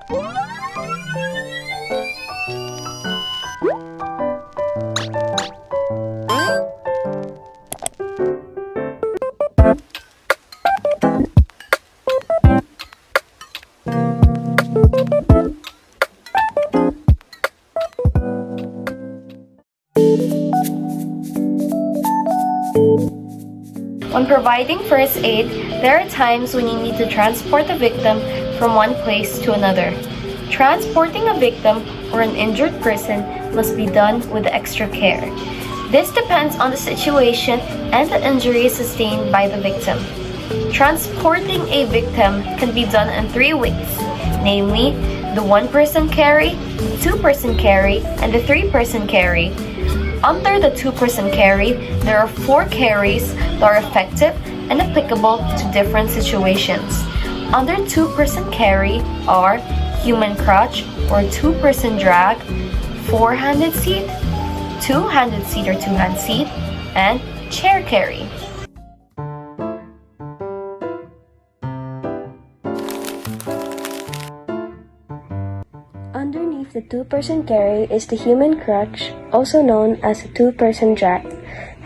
When providing first aid, there are times when you need to transport the victim from one place to another. Transporting a victim or an injured person must be done with extra care. This depends on the situation and the injuries sustained by the victim. Transporting a victim can be done in 3 ways, namely the 1-person carry, 2-person carry, and the 3-person carry. Under the 2-person carry, there are 4 carries that are effective and applicable to different situations. Under 2-person carry are human crutch or 2-person drag, 4-handed seat, 2-handed seat or 2-hand seat, and chair carry. Underneath the 2-person carry is the human crutch, also known as a 2-person drag.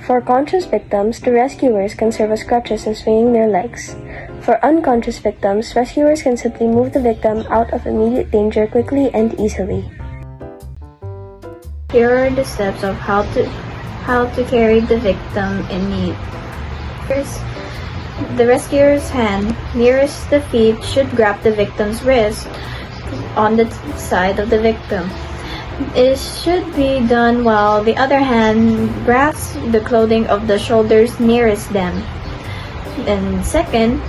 For conscious victims, the rescuers can serve as crutches in swinging their legs. For unconscious victims, rescuers can simply move the victim out of immediate danger quickly and easily. Here are the steps of how to carry the victim in need. First, the rescuer's hand nearest the feet should grab the victim's wrist on the side of the victim. It should be done while the other hand grasps the clothing of the shoulders nearest them. And second,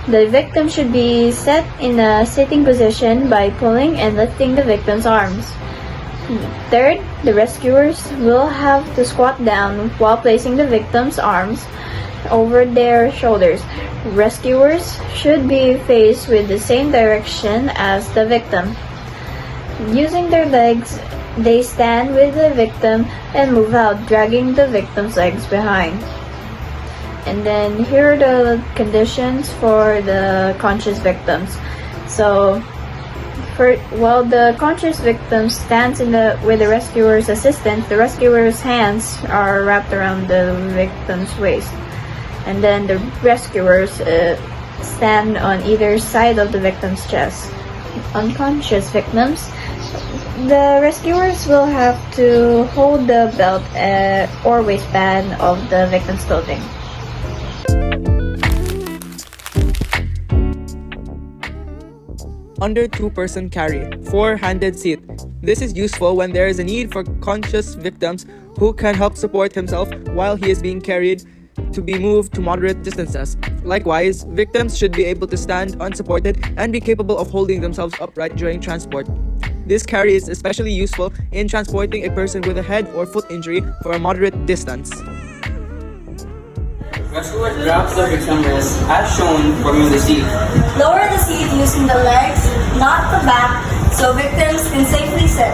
the victim should be set in a sitting position by pulling and lifting the victim's arms. Third, the rescuers will have to squat down while placing the victim's arms over their shoulders. Rescuers should be faced with the same direction as the victim. Using their legs, they stand with the victim and move out, dragging the victim's legs behind. And then here are the conditions for the conscious victims. So, while the conscious victim stands with the rescuer's assistance, the rescuer's hands are wrapped around the victim's waist. And then the rescuers stand on either side of the victim's chest. Unconscious victims, the rescuers will have to hold the belt or waistband of the victim's clothing. Under 2-person carry, 4-handed seat. This is useful when there is a need for conscious victims who can help support himself while he is being carried to be moved to moderate distances. Likewise, victims should be able to stand unsupported and be capable of holding themselves upright during transport. This carry is especially useful in transporting a person with a head or foot injury for a moderate distance. Rescuer grabs the victim wrist as shown forming the seat. Lower the seat using the legs, not the back, so victims can safely sit.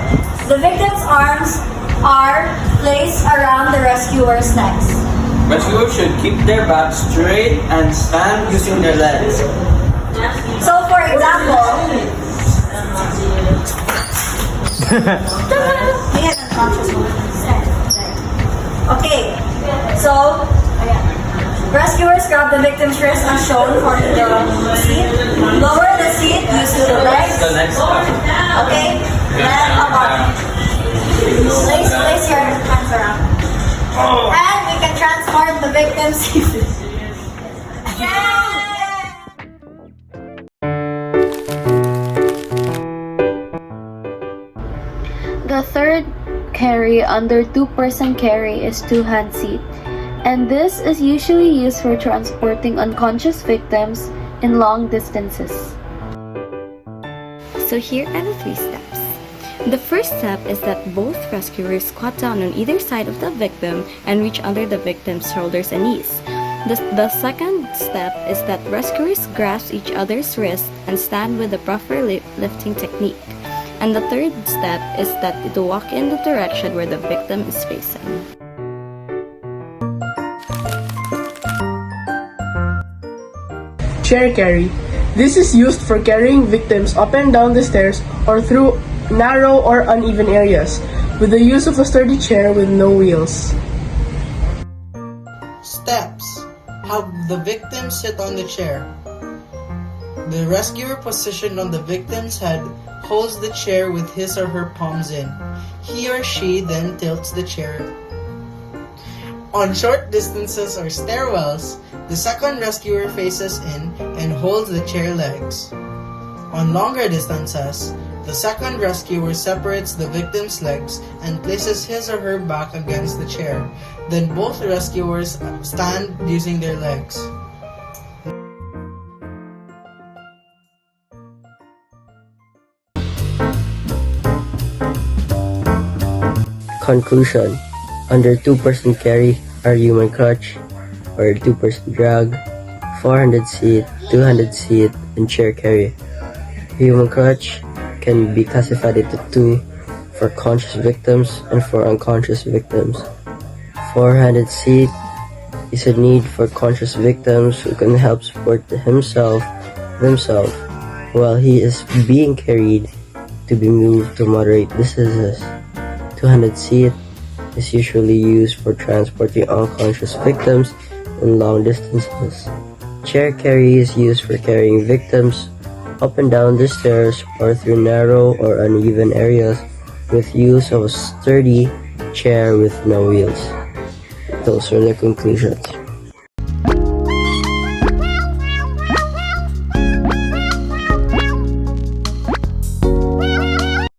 The victim's arms are placed around the rescuer's necks. Rescuers should keep their backs straight and stand using their legs. So for example, okay, so rescuers grab the victim's wrist as shown for the seat. Lower the seat using the legs. The next step. Okay, then up. Place your hands around. And we can transport the victim safely. The third carry under 2-person carry is 2-hand seat, and this is usually used for transporting unconscious victims in long distances. So here are the 3 steps. The first step is that both rescuers squat down on either side of the victim and reach under the victim's shoulders and knees. The second step is that rescuers grasp each other's wrists and stand with the proper lifting technique. And the third step is that to walk in the direction where the victim is facing. Chair carry. This is used for carrying victims up and down the stairs or through narrow or uneven areas, with the use of a sturdy chair with no wheels. Steps. Have the victim sit on the chair. The rescuer positioned on the victim's head holds the chair with his or her palms in. He or she then tilts the chair. On short distances or stairwells, the second rescuer faces in and holds the chair legs. On longer distances, the second rescuer separates the victim's legs and places his or her back against the chair. Then both rescuers stand using their legs. Conclusion. Under 2-person carry are human crutch or 2-person drag, 400 seat, 200 seat, and chair carry. Human crutch can be classified into 2 for conscious victims and for unconscious victims. 400 seat is a need for conscious victims who can help support themselves while he is being carried to be moved to moderate distances. 200 seat is usually used for transporting unconscious victims in long distances. Chair carry is used for carrying victims up and down the stairs or through narrow or uneven areas with use of a sturdy chair with no wheels. Those are the conclusions.